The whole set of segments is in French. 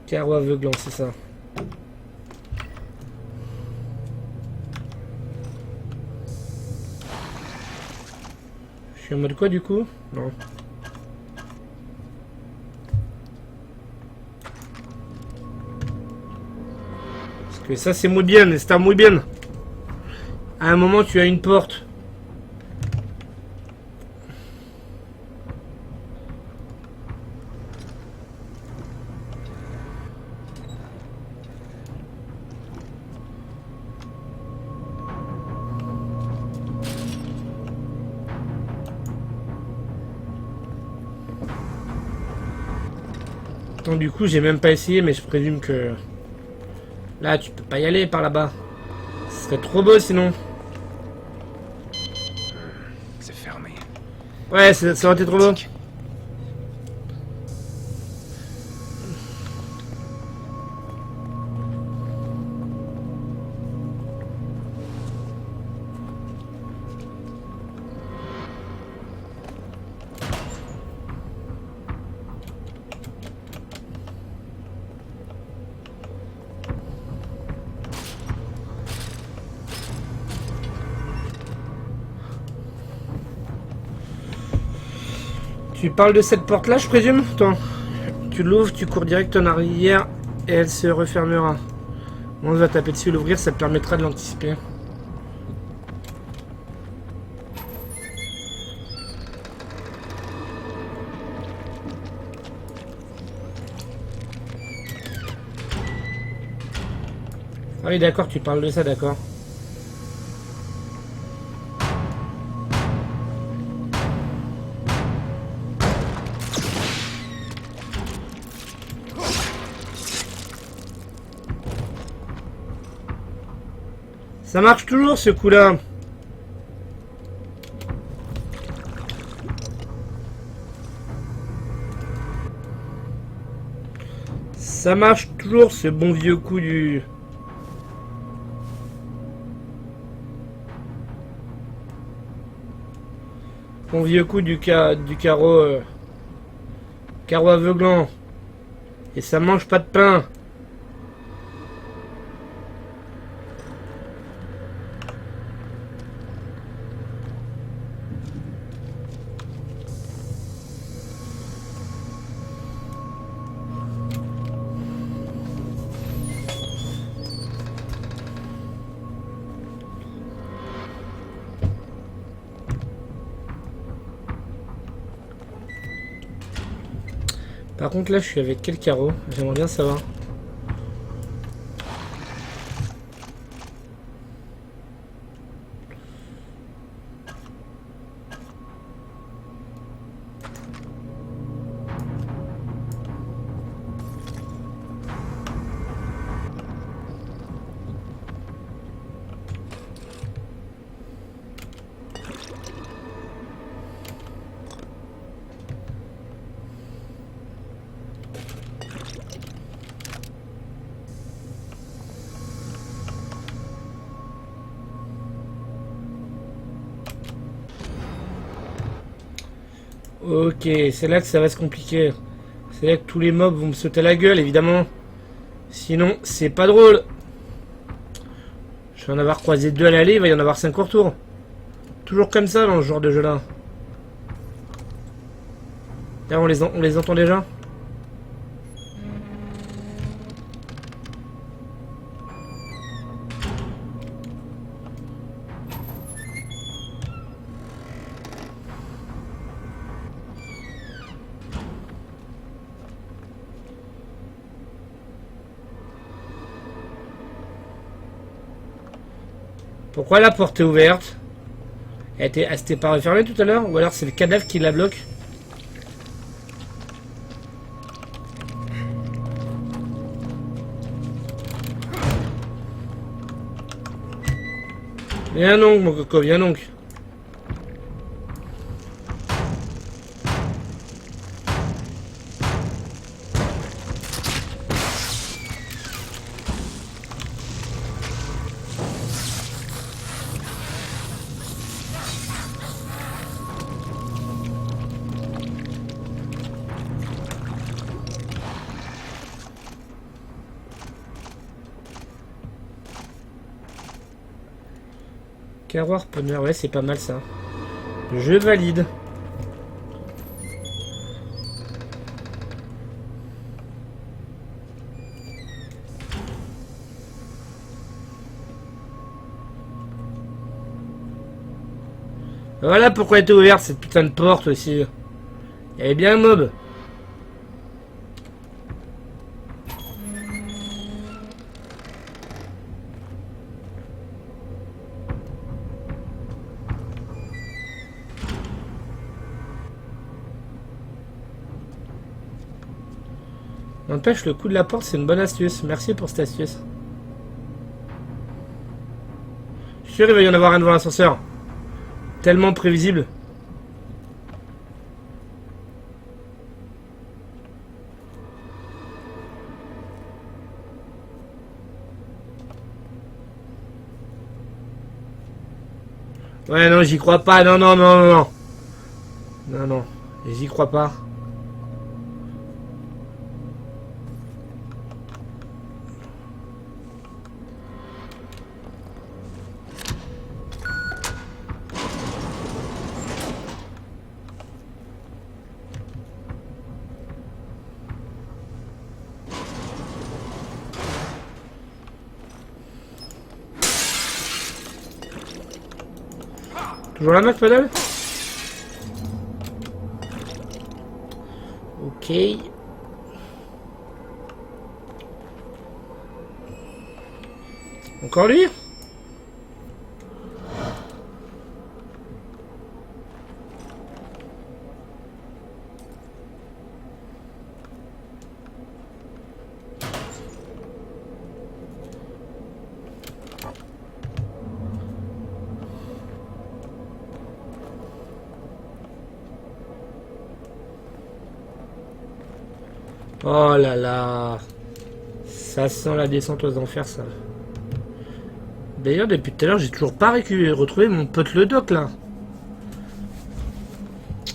Carreau aveuglant, c'est ça. Je suis en mode quoi du coup? Non. Parce que ça c'est muy bien, está muy bien. À un moment tu as une porte. Attends, du coup j'ai même pas essayé mais je présume que... Là tu peux pas y aller par là-bas. Ce serait trop beau sinon. C'est fermé. Ouais, ça aurait été trop beau. Tu parles de cette porte là je présume? Attends. Tu l'ouvres, tu cours direct en arrière et elle se refermera. On va taper dessus, l'ouvrir, ça te permettra de l'anticiper. Ah oui d'accord, tu parles de ça, d'accord. Ça marche toujours ce coup-là. Ça marche toujours ce bon vieux coup du... Bon vieux coup du carreau... carreau aveuglant. Et ça mange pas de pain. Par contre là je suis avec quel carreau? J'aimerais bien savoir. Ok, c'est là que ça va se compliquer. C'est là que tous les mobs vont me sauter à la gueule, évidemment. Sinon, c'est pas drôle. Je vais en avoir croisé 2 à l'aller, il va y en avoir 5 au retour. Toujours comme ça dans ce genre de jeu-là. Là, on les entend déjà. Pourquoi la porte est ouverte? Elle s'était pas refermée tout à l'heure? Ou alors c'est le cadavre qui la bloque? Viens donc mon coco, viens donc. Carreau harponneur, ouais, c'est pas mal ça. Je valide. Voilà pourquoi elle était ouverte cette putain de porte aussi. Il y avait bien un mob. N'empêche, le coup de la porte, c'est une bonne astuce. Merci pour cette astuce. Je suis sûr, il va y en avoir un devant l'ascenseur. Tellement prévisible. Ouais, non, j'y crois pas. Non, non, non, non, non. Non, non. J'y crois pas. Toujours la McPedal. Ok. Encore lui? Oh là là. Ça sent la descente aux enfers, ça. D'ailleurs, depuis tout à l'heure, j'ai toujours pas retrouvé mon pote le doc, là.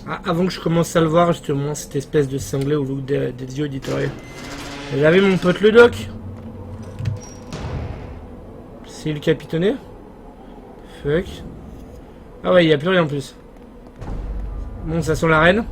Ah, avant que je commence à le voir, justement, cette espèce de cinglé au look des yeux éditoriaux. J'avais mon pote le doc. C'est le capitonné. Fuck. Ah ouais, il n'y a plus rien en plus. Bon, ça sent la reine.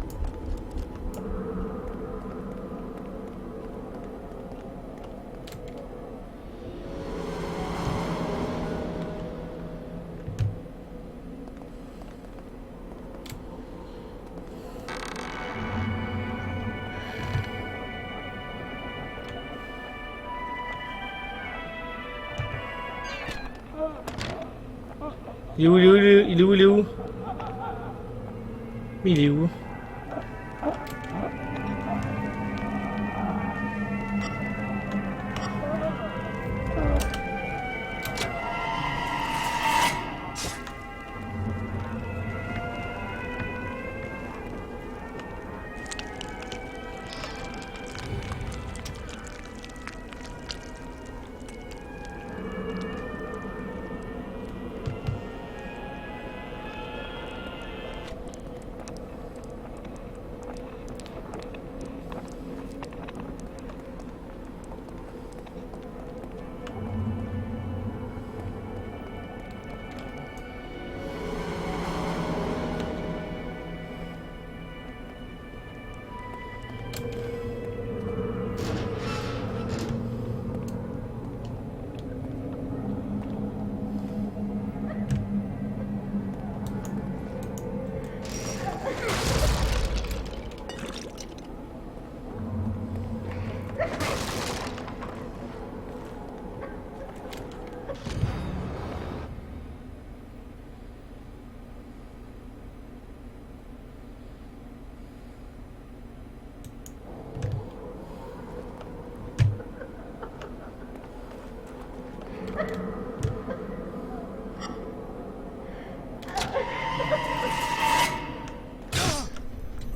Il est où, il est où, il est où, il est où? Mais il est où?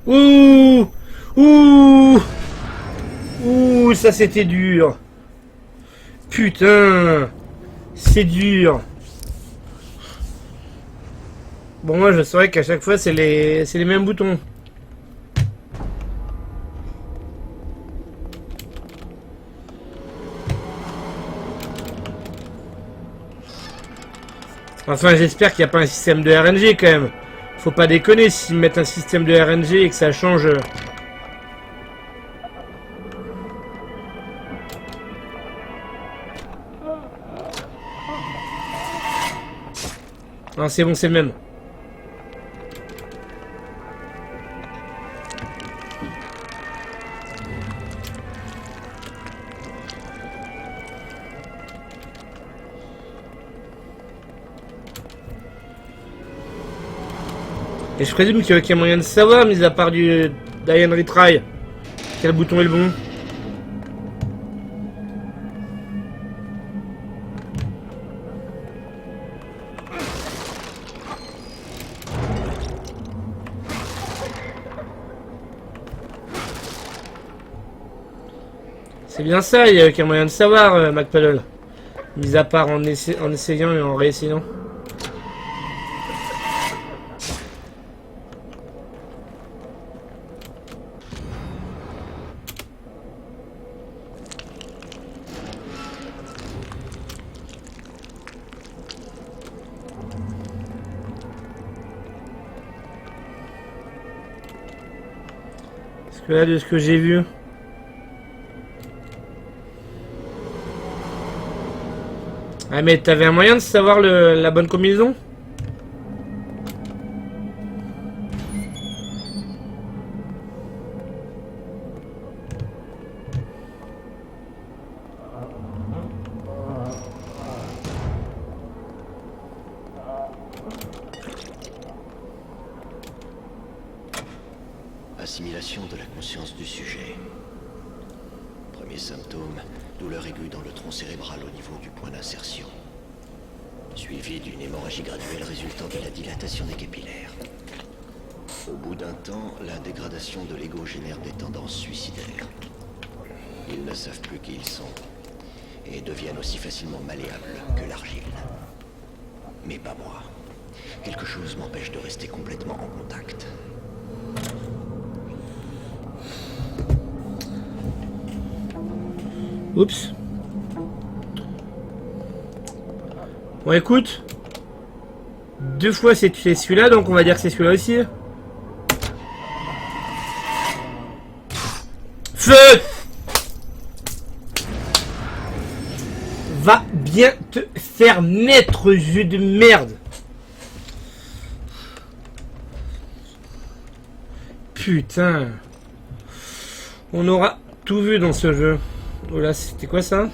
Ouh! Ouh! Ouh, ça c'était dur. Putain! C'est dur. Bon, moi je saurais qu'à chaque fois c'est les mêmes boutons. Enfin, j'espère qu'il n'y a pas un système de RNG quand même. Faut pas déconner s'ils mettent un système de RNG et que ça change. Non, c'est bon, c'est le même. Et je présume qu'il y a aucun moyen de savoir, mis à part du Diane Retry, quel bouton est le bon. C'est bien ça, il n'y a aucun moyen de savoir, McPaddle. Mis à part en essayant et en réessayant. Parce que là, de ce que j'ai vu... Ah mais t'avais un moyen de savoir la bonne combinaison? Assimilation de la conscience du sujet. Premier symptôme, douleur aiguë dans le tronc cérébral au niveau du point d'insertion. Suivi d'une hémorragie graduelle résultant de la dilatation des capillaires. Au bout d'un temps, la dégradation de l'ego génère des tendances suicidaires. Ils ne savent plus qui ils sont, et deviennent aussi facilement malléables que l'argile. Mais pas moi. Quelque chose m'empêche de rester complètement en contact. Oups. Bon écoute. 2 fois c'est celui-là, donc on va dire que c'est celui-là aussi. Feu! Va bien te faire mettre, jeu de merde. Putain. On aura tout vu dans ce jeu. Oh là, c'était quoi ça?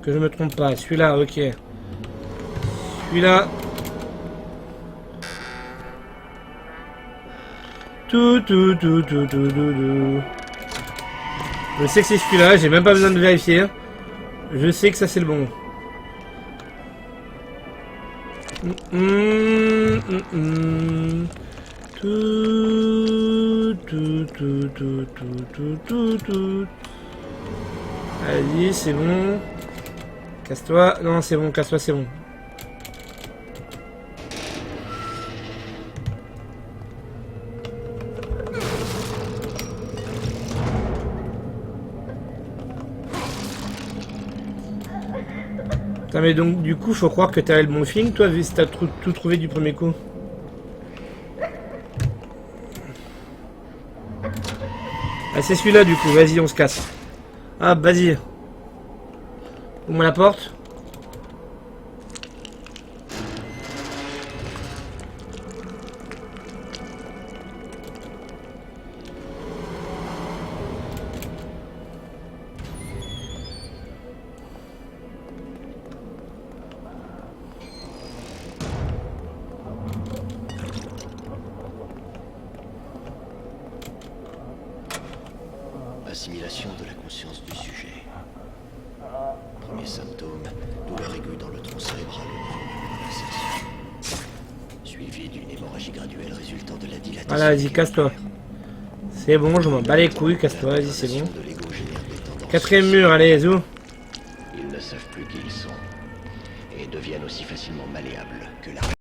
Que je me trompe pas. Celui-là, ok. Celui-là. Tout. Je sais que c'est celui-là, j'ai même pas besoin de vérifier. Je sais que ça c'est le bon. Tout. Vas-y, c'est bon. Casse-toi. Non, c'est bon, casse-toi, c'est bon. Putain, mais donc, du coup, faut croire que t'avais le bon feeling, toi, vu que t'as tout trouvé du premier coup. Ah, c'est celui-là, du coup. Vas-y, on se casse. Ah, vas-y. Ouvre-moi la porte. Assimilation de la conscience du sujet. Premier symptôme, douleur aiguë dans le tronc cérébral au niveau du point d'insertion. Suivi d'une hémorragie graduelle résultant de la dilatation. Voilà, vas-y, casse-toi. C'est bon, je m'en bats les couilles, casse-toi, vas-y, c'est bon. 4ème mur, allez, zou. Ils ne savent plus qui ils sont et deviennent aussi facilement malléables que l'argile.